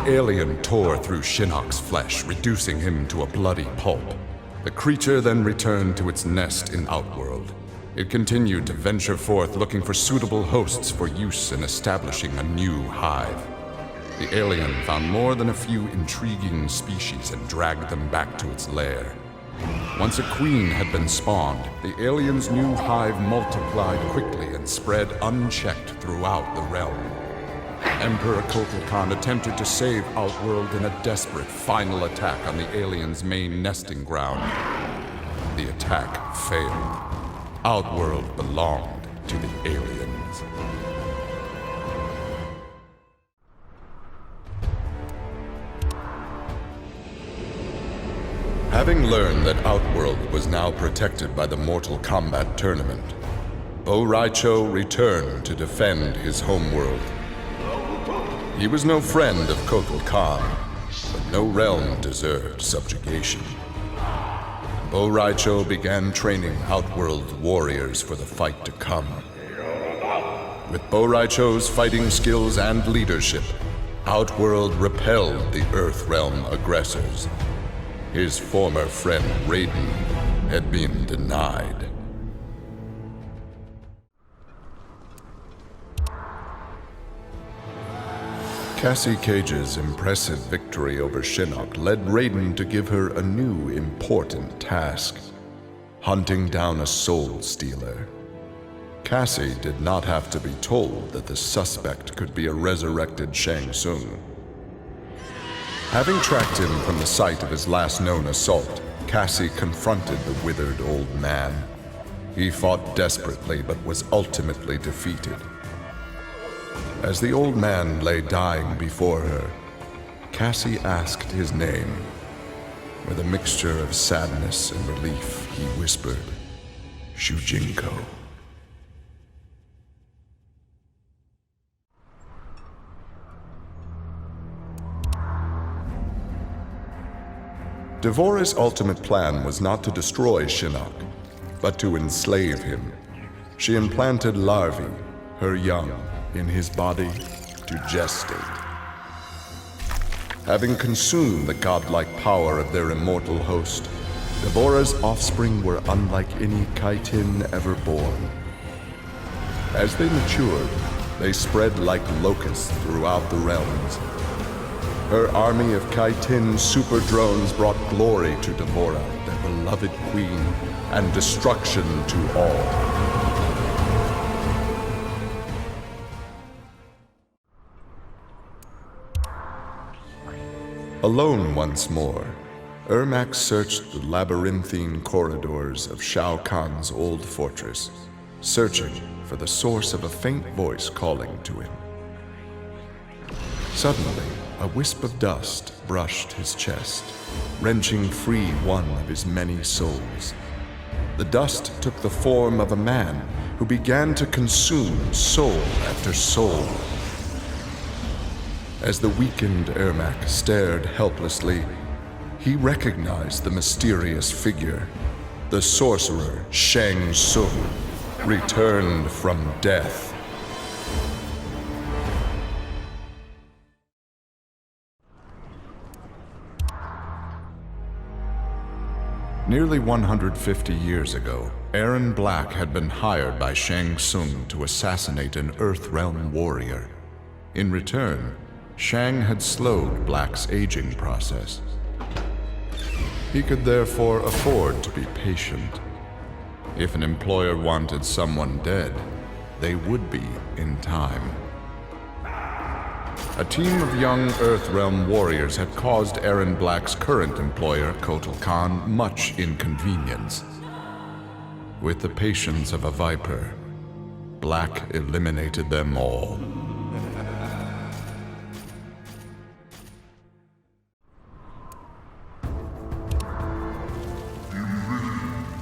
alien tore through Shinnok's flesh, reducing him to a bloody pulp. The creature then returned to its nest in Outworld. It continued to venture forth looking for suitable hosts for use in establishing a new hive. The alien found more than a few intriguing species and dragged them back to its lair. Once a queen had been spawned, the alien's new hive multiplied quickly and spread unchecked throughout the realm. Emperor Kotal Khan attempted to save Outworld in a desperate final attack on the alien's main nesting ground. The attack failed. Outworld belonged to the aliens. Having learned that Outworld was now protected by the Mortal Kombat tournament, Bo' Rai Cho returned to defend his homeworld. He was no friend of Kotal Khan, but no realm deserved subjugation. Bo' Rai Cho began training Outworld warriors for the fight to come. With Bo' Rai Cho's fighting skills and leadership, Outworld repelled the Earthrealm aggressors. His former friend Raiden had been denied. Cassie Cage's impressive victory over Shinnok led Raiden to give her a new important task: hunting down a soul stealer. Cassie did not have to be told that the suspect could be a resurrected Shang Tsung. Having tracked him from the site of his last known assault, Cassie confronted the withered old man. He fought desperately but was ultimately defeated. As the old man lay dying before her, Cassie asked his name. With a mixture of sadness and relief, he whispered, "Shujinko." Devora's ultimate plan was not to destroy Shinnok, but to enslave him. She implanted larvae, her young, in his body to gestate. Having consumed the godlike power of their immortal host, Devora's offspring were unlike any Kaitin ever born. As they matured, they spread like locusts throughout the realms. Her army of Kaitin super drones brought glory to Devora, their beloved queen, and destruction to all. Alone once more, Ermac searched the labyrinthine corridors of Shao Kahn's old fortress, searching for the source of a faint voice calling to him. Suddenly, a wisp of dust brushed his chest, wrenching free one of his many souls. The dust took the form of a man who began to consume soul after soul. As the weakened Ermac stared helplessly, he recognized the mysterious figure. The sorcerer Shang Tsung, returned from death. Nearly 150 years ago, Erron Black had been hired by Shang Tsung to assassinate an Earthrealm warrior. In return, Shang had slowed Black's aging process. He could therefore afford to be patient. If an employer wanted someone dead, they would be in time. A team of young Earthrealm warriors had caused Erron Black's current employer, Kotal Khan, much inconvenience. With the patience of a viper, Black eliminated them all.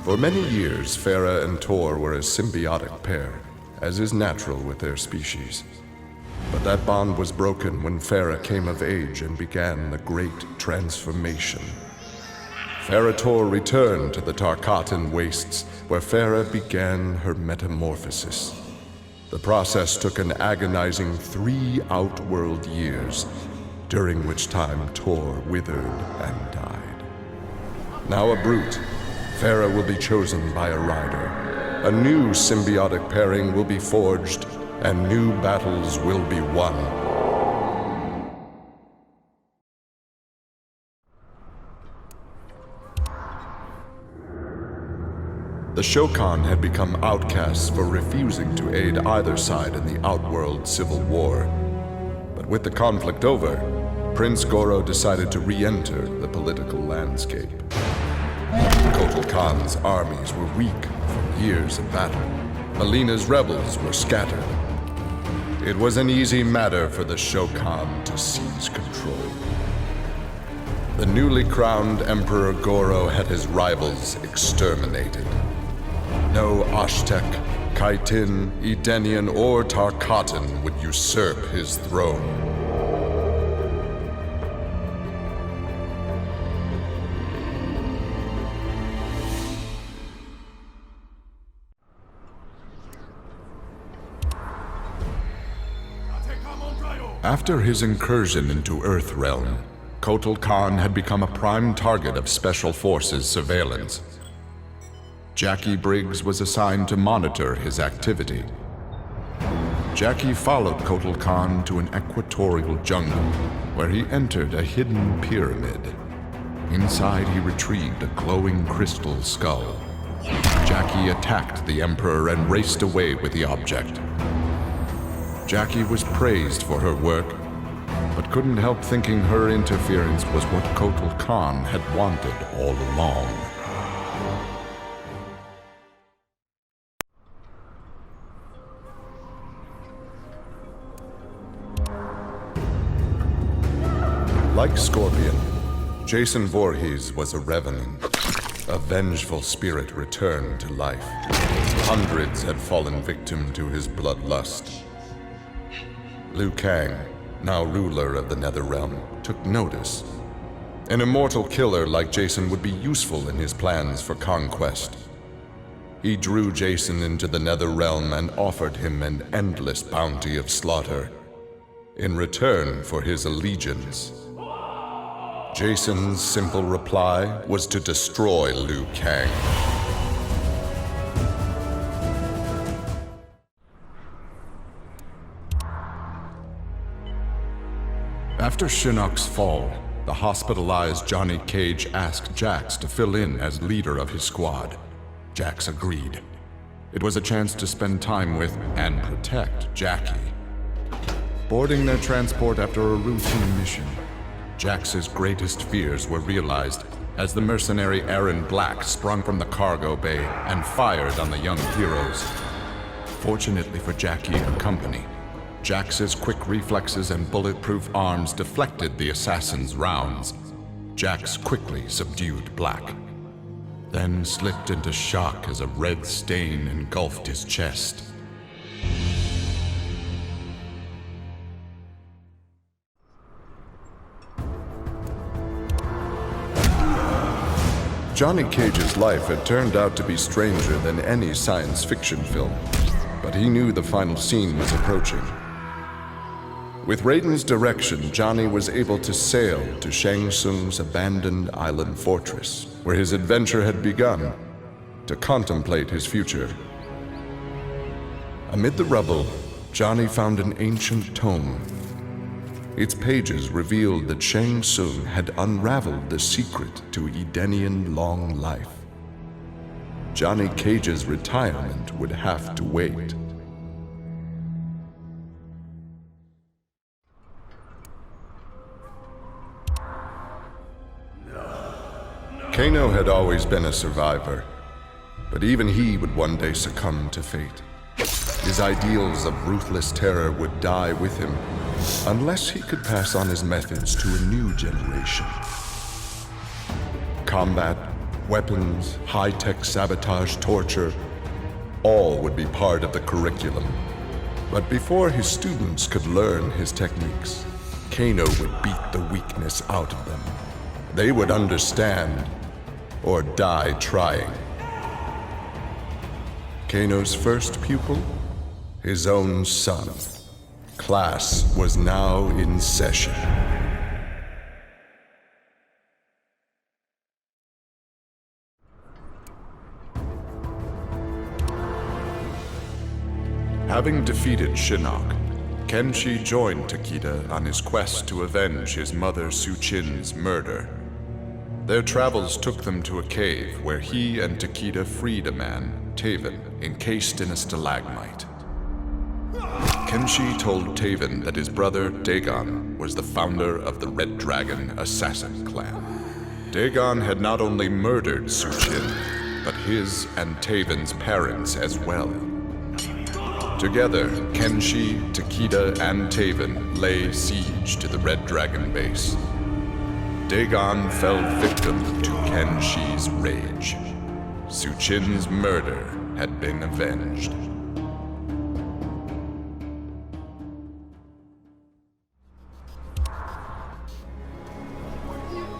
For many years, Farah and Tor were a symbiotic pair, as is natural with their species. But that bond was broken when Farah came of age and began the Great Transformation. Farah Tor returned to the Tarkatan Wastes, where Farah began her metamorphosis. The process took an agonizing 3 Outworld years, during which time Tor withered and died. Now a brute, Farah will be chosen by a rider. A new symbiotic pairing will be forged, and new battles will be won. The Shokan had become outcasts for refusing to aid either side in the Outworld civil war. But with the conflict over, Prince Goro decided to re-enter the political landscape. Kotal Khan's armies were weak from years of battle. Melina's rebels were scattered. It was an easy matter for the Shokan to seize control. The newly crowned Emperor Goro had his rivals exterminated. No Ashtek, Kaitin, Edenian, or Tarkatan would usurp his throne. After his incursion into Earthrealm, Kotal Khan had become a prime target of Special Forces surveillance. Jackie Briggs was assigned to monitor his activity. Jackie followed Kotal Khan to an equatorial jungle, where he entered a hidden pyramid. Inside, he retrieved a glowing crystal skull. Jackie attacked the Emperor and raced away with the object. Jackie was praised for her work, but couldn't help thinking her interference was what Kotal Khan had wanted all along. Like Scorpion, Jason Voorhees was a revenant. A vengeful spirit returned to life. Hundreds had fallen victim to his bloodlust. Liu Kang, now ruler of the Netherrealm, took notice. An immortal killer like Jason would be useful in his plans for conquest. He drew Jason into the Netherrealm and offered him an endless bounty of slaughter, in return for his allegiance. Jason's simple reply was to destroy Liu Kang. After Shinnok's fall, the hospitalized Johnny Cage asked Jax to fill in as leader of his squad. Jax agreed. It was a chance to spend time with and protect Jackie. Boarding their transport after a routine mission, Jax's greatest fears were realized as the mercenary Aaron Black sprung from the cargo bay and fired on the young heroes. Fortunately for Jackie and company, Jax's quick reflexes and bulletproof arms deflected the assassin's rounds. Jax quickly subdued Black, then slipped into shock as a red stain engulfed his chest. Johnny Cage's life had turned out to be stranger than any science fiction film, but he knew the final scene was approaching. With Raiden's direction, Johnny was able to sail to Shang Tsung's abandoned island fortress, where his adventure had begun, to contemplate his future. Amid the rubble, Johnny found an ancient tome. Its pages revealed that Shang Tsung had unraveled the secret to Edenian long life. Johnny Cage's retirement would have to wait. Kano had always been a survivor, but even he would one day succumb to fate. His ideals of ruthless terror would die with him, unless he could pass on his methods to a new generation. Combat, weapons, high-tech sabotage, torture, all would be part of the curriculum. But before his students could learn his techniques, Kano would beat the weakness out of them. They would understand, or die trying. Kano's first pupil? His own son. Class was now in session. Having defeated Shinnok, Kenshi joined Takeda on his quest to avenge his mother Suchin's murder. Their travels took them to a cave where he and Takeda freed a man, Taven, encased in a stalagmite. Kenshi told Taven that his brother, Dagon, was the founder of the Red Dragon Assassin Clan. Dagon had not only murdered Suchin, but his and Taven's parents as well. Together, Kenshi, Takeda, and Taven lay siege to the Red Dragon base. Dagon fell victim to Kenshi's rage. Suchin's murder had been avenged.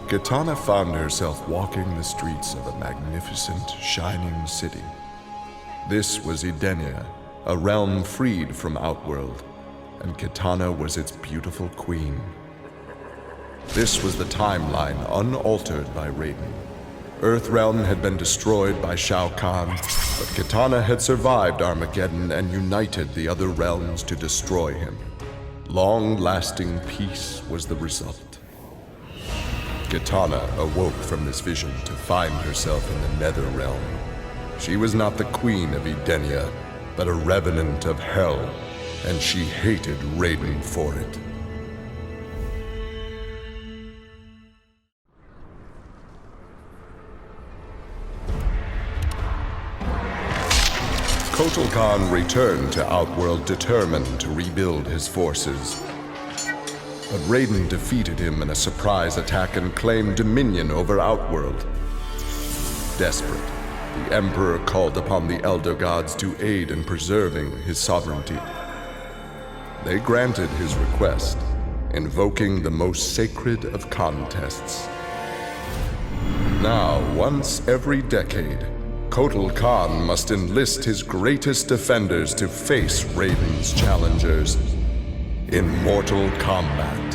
Kitana found herself walking the streets of a magnificent, shining city. This was Edenia, a realm freed from Outworld, and Kitana was its beautiful queen. This was the timeline unaltered by Raiden. Earthrealm had been destroyed by Shao Kahn, but Kitana had survived Armageddon and united the other realms to destroy him. Long-lasting peace was the result. Kitana awoke from this vision to find herself in the Netherrealm. She was not the queen of Edenia, but a revenant of hell, and she hated Raiden for it. Kotal Khan returned to Outworld determined to rebuild his forces. But Raiden defeated him in a surprise attack and claimed dominion over Outworld. Desperate, the Emperor called upon the Elder Gods to aid in preserving his sovereignty. They granted his request, invoking the most sacred of contests. Now, once every decade, Kotal Khan must enlist his greatest defenders to face Raiden's challengers in mortal combat.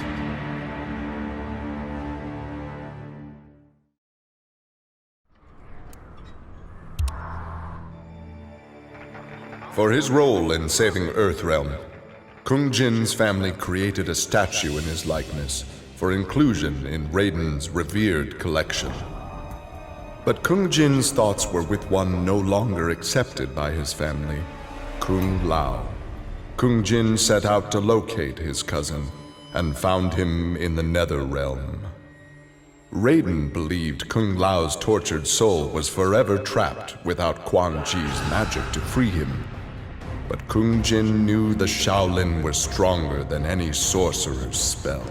For his role in saving Earthrealm, Kung Jin's family created a statue in his likeness for inclusion in Raiden's revered collection. But Kung Jin's thoughts were with one no longer accepted by his family, Kung Lao. Kung Jin set out to locate his cousin and found him in the Netherrealm. Raiden believed Kung Lao's tortured soul was forever trapped without Quan Chi's magic to free him. But Kung Jin knew the Shaolin were stronger than any sorcerer's spell.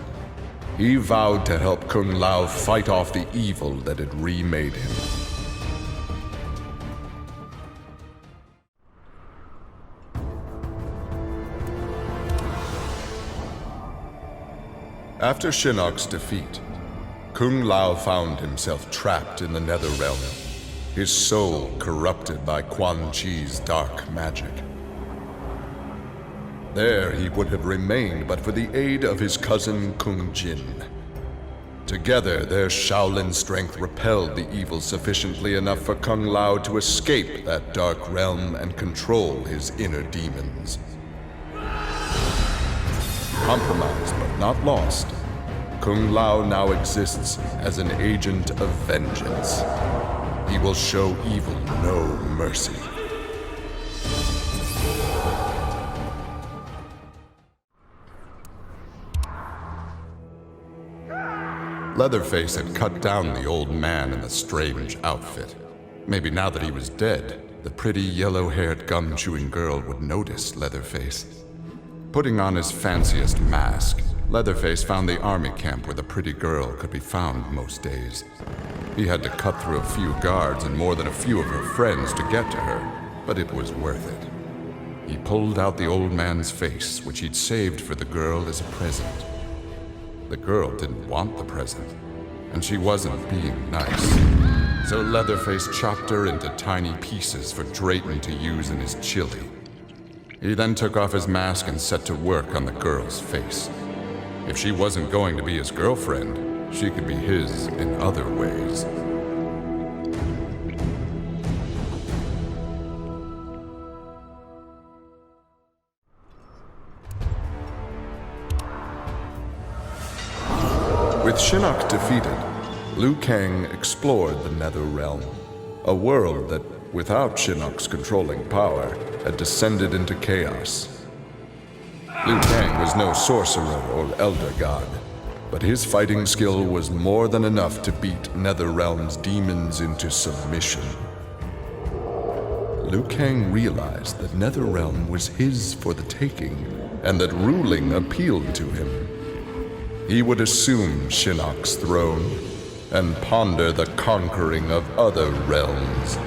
He vowed to help Kung Lao fight off the evil that had remade him. After Shinnok's defeat, Kung Lao found himself trapped in the Netherrealm, his soul corrupted by Quan Chi's dark magic. There he would have remained but for the aid of his cousin Kung Jin. Together, their Shaolin strength repelled the evil sufficiently enough for Kung Lao to escape that dark realm and control his inner demons. Compromised but not lost, Kung Lao now exists as an agent of vengeance. He will show evil no mercy. Leatherface had cut down the old man in the strange outfit. Maybe now that he was dead, the pretty yellow-haired gum-chewing girl would notice Leatherface. Putting on his fanciest mask, Leatherface found the army camp where the pretty girl could be found most days. He had to cut through a few guards and more than a few of her friends to get to her, but it was worth it. He pulled out the old man's face, which he'd saved for the girl as a present. The girl didn't want the present, and she wasn't being nice. So Leatherface chopped her into tiny pieces for Drayton to use in his chili. He then took off his mask and set to work on the girl's face. If she wasn't going to be his girlfriend, she could be his in other ways. With Shinnok defeated, Liu Kang explored the Nether Realm, a world that, without Shinnok's controlling power, had descended into chaos. Liu Kang was no sorcerer or elder god, but his fighting skill was more than enough to beat Netherrealm's demons into submission. Liu Kang realized that Netherrealm was his for the taking, and that ruling appealed to him. He would assume Shinnok's throne and ponder the conquering of other realms.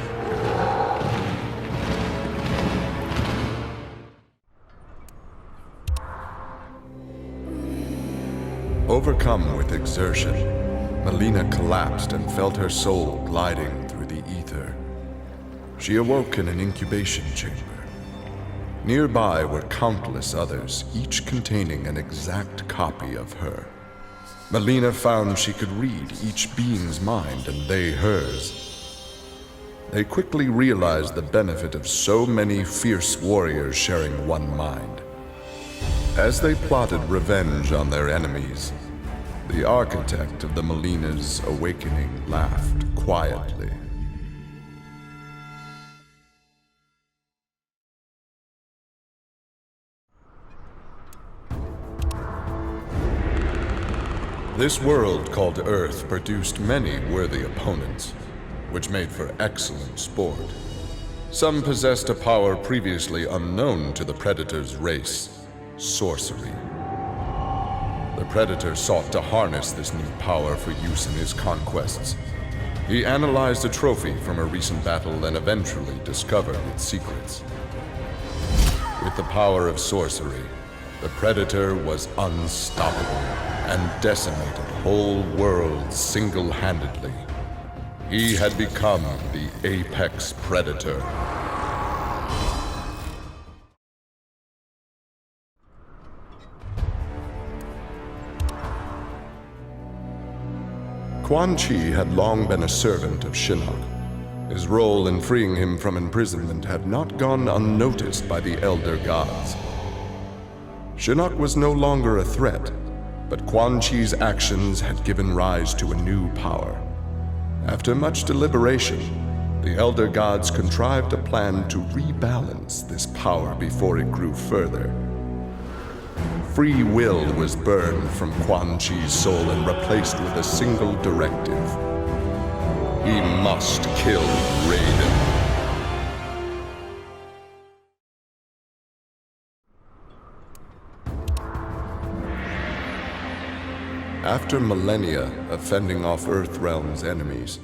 Overcome with exertion, Melina collapsed and felt her soul gliding through the ether. She awoke in an incubation chamber. Nearby were countless others, each containing an exact copy of her. Melina found she could read each being's mind and they hers. They quickly realized the benefit of so many fierce warriors sharing one mind. As they plotted revenge on their enemies, the architect of the Melina's awakening laughed quietly. This world called Earth produced many worthy opponents, which made for excellent sport. Some possessed a power previously unknown to the Predator's race: sorcery. The Predator sought to harness this new power for use in his conquests. He analyzed a trophy from a recent battle and eventually discovered its secrets. With the power of sorcery, the Predator was unstoppable and decimated whole worlds single-handedly. He had become the apex predator. Quan Chi had long been a servant of Shinnok. His role in freeing him from imprisonment had not gone unnoticed by the Elder Gods. Shinnok was no longer a threat, but Quan Chi's actions had given rise to a new power. After much deliberation, the Elder Gods contrived a plan to rebalance this power before it grew further. Free will was burned from Quan Chi's soul and replaced with a single directive. He must kill Raiden. After millennia of fending off Earthrealm's enemies,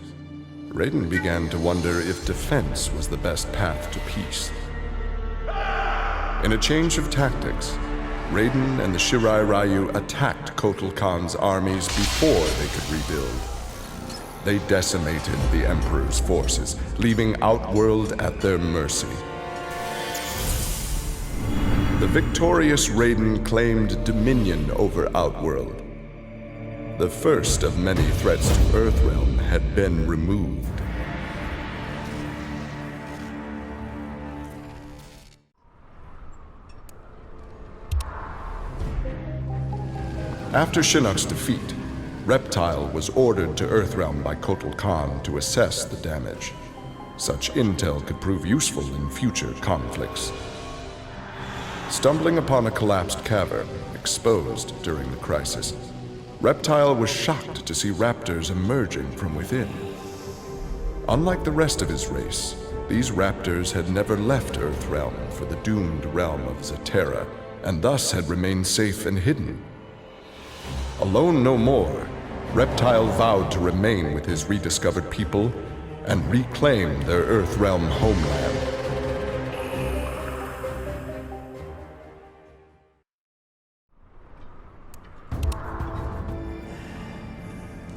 Raiden began to wonder if defense was the best path to peace. In a change of tactics, Raiden and the Shirai Ryu attacked Kotal Khan's armies before they could rebuild. They decimated the Emperor's forces, leaving Outworld at their mercy. The victorious Raiden claimed dominion over Outworld. The first of many threats to Earthrealm had been removed. After Shinnok's defeat, Reptile was ordered to Earthrealm by Kotal Khan to assess the damage. Such intel could prove useful in future conflicts. Stumbling upon a collapsed cavern, exposed during the crisis, Reptile was shocked to see raptors emerging from within. Unlike the rest of his race, these raptors had never left Earthrealm for the doomed realm of Zaterra, and thus had remained safe and hidden. Alone no more, Reptile vowed to remain with his rediscovered people and reclaim their Earthrealm homeland.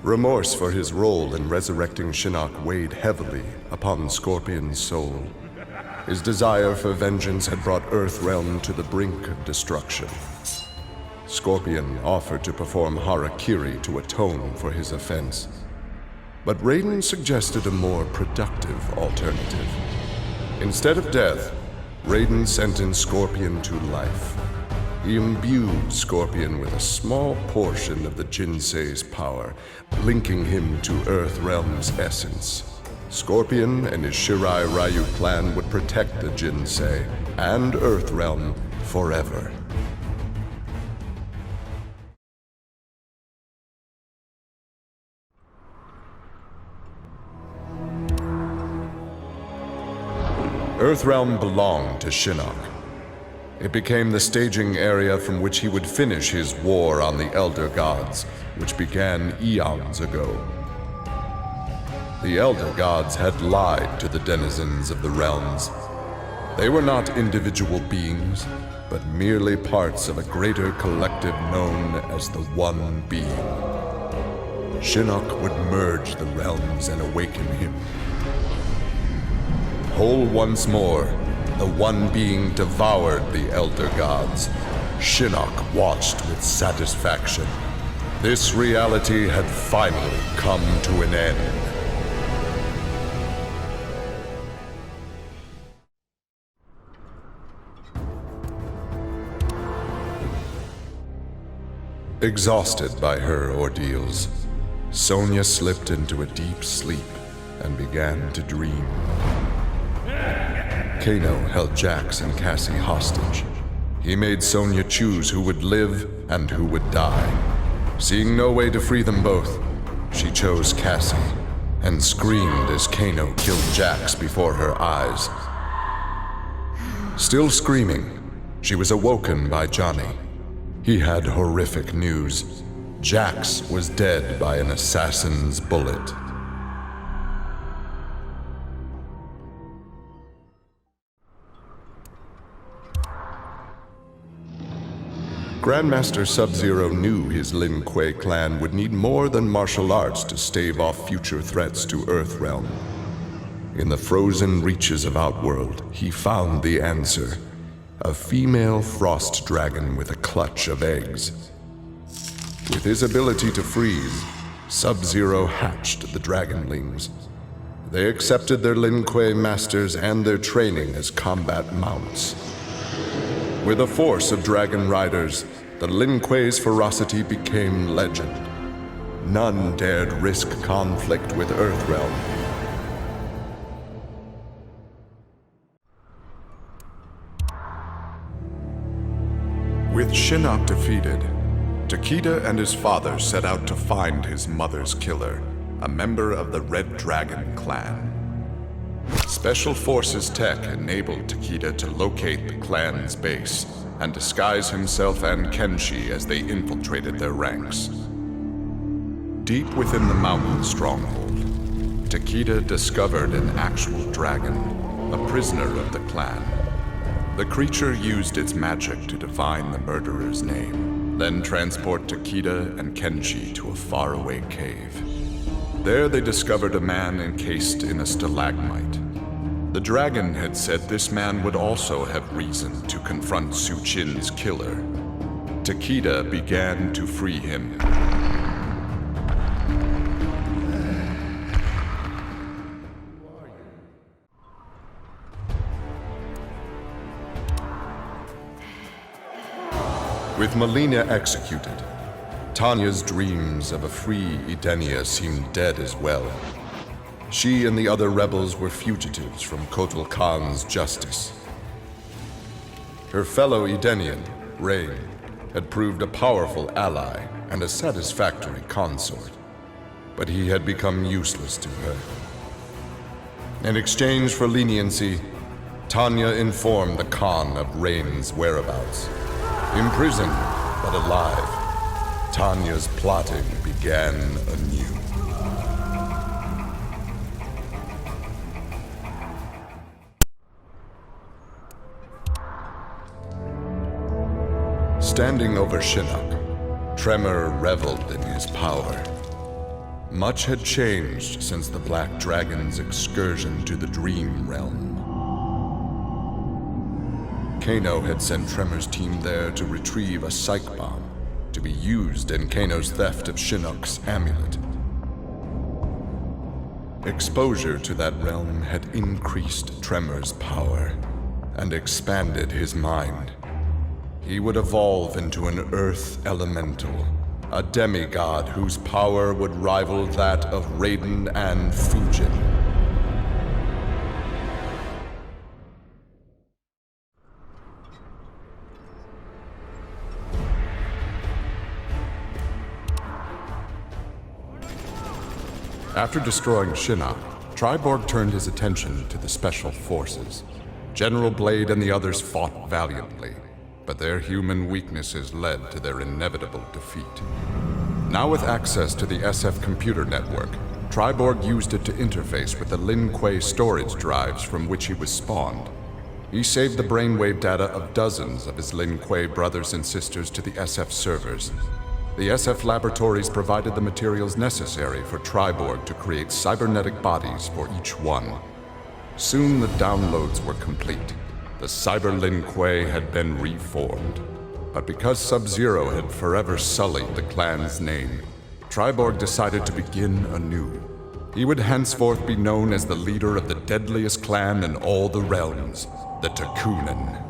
Remorse for his role in resurrecting Shinnok weighed heavily upon Scorpion's soul. His desire for vengeance had brought Earthrealm to the brink of destruction. Scorpion offered to perform harakiri to atone for his offense. But Raiden suggested a more productive alternative. Instead of death, Raiden sentenced Scorpion to life. He imbued Scorpion with a small portion of the Jinsei's power, linking him to Earthrealm's essence. Scorpion and his Shirai Ryu clan would protect the Jinsei and Earthrealm forever. Earthrealm belonged to Shinnok. It became the staging area from which he would finish his war on the Elder Gods, which began eons ago. The Elder Gods had lied to the denizens of the realms. They were not individual beings, but merely parts of a greater collective known as the One Being. Shinnok would merge the realms and awaken him. Whole once more, the One Being devoured the Elder Gods. Shinnok watched with satisfaction. This reality had finally come to an end. Exhausted by her ordeals, Sonya slipped into a deep sleep and began to dream. Kano held Jax and Cassie hostage. He made Sonya choose who would live and who would die. Seeing no way to free them both, she chose Cassie and screamed as Kano killed Jax before her eyes. Still screaming, she was awoken by Johnny. He had horrific news. Jax was dead by an assassin's bullet. Grandmaster Sub-Zero knew his Lin Kuei clan would need more than martial arts to stave off future threats to Earthrealm. In the frozen reaches of Outworld, he found the answer. A female frost dragon with a clutch of eggs. With his ability to freeze, Sub-Zero hatched the dragonlings. They accepted their Lin Kuei masters and their training as combat mounts. With a force of dragon riders, the Lin Kuei's ferocity became legend. None dared risk conflict with Earthrealm. With Shinnok defeated, Takeda and his father set out to find his mother's killer, a member of the Red Dragon clan. Special Forces tech enabled Takeda to locate the clan's base and disguise himself and Kenshi as they infiltrated their ranks. Deep within the mountain stronghold, Takeda discovered an actual dragon, a prisoner of the clan. The creature used its magic to divine the murderer's name, then transport Takeda and Kenshi to a faraway cave. There they discovered a man encased in a stalagmite. The dragon had said this man would also have reason to confront Su Qin's killer. Takeda began to free him. With Melina executed, Tanya's dreams of a free Edenia seemed dead as well. She and the other rebels were fugitives from Kotal Khan's justice. Her fellow Edenian, Rain, had proved a powerful ally and a satisfactory consort, but he had become useless to her. In exchange for leniency, Tanya informed the Khan of Rain's whereabouts. Imprisoned, but alive, Tanya's plotting began anew. Standing over Shinnok, Tremor reveled in his power. Much had changed since the Black Dragon's excursion to the Dream Realm. Kano had sent Tremor's team there to retrieve a psych bomb to be used in Kano's theft of Shinnok's amulet. Exposure to that realm had increased Tremor's power and expanded his mind. He would evolve into an Earth Elemental, a demigod whose power would rival that of Raiden and Fujin. After destroying Shinnok, Triborg turned his attention to the Special Forces. General Blade and the others fought valiantly, but their human weaknesses led to their inevitable defeat. Now with access to the SF computer network, Triborg used it to interface with the Lin Kuei storage drives from which he was spawned. He saved the brainwave data of dozens of his Lin Kuei brothers and sisters to the SF servers. The SF laboratories provided the materials necessary for Triborg to create cybernetic bodies for each one. Soon the downloads were complete. The Cyber Lin Kuei had been reformed. But because Sub-Zero had forever sullied the clan's name, Triborg decided to begin anew. He would henceforth be known as the leader of the deadliest clan in all the realms, the Takunin.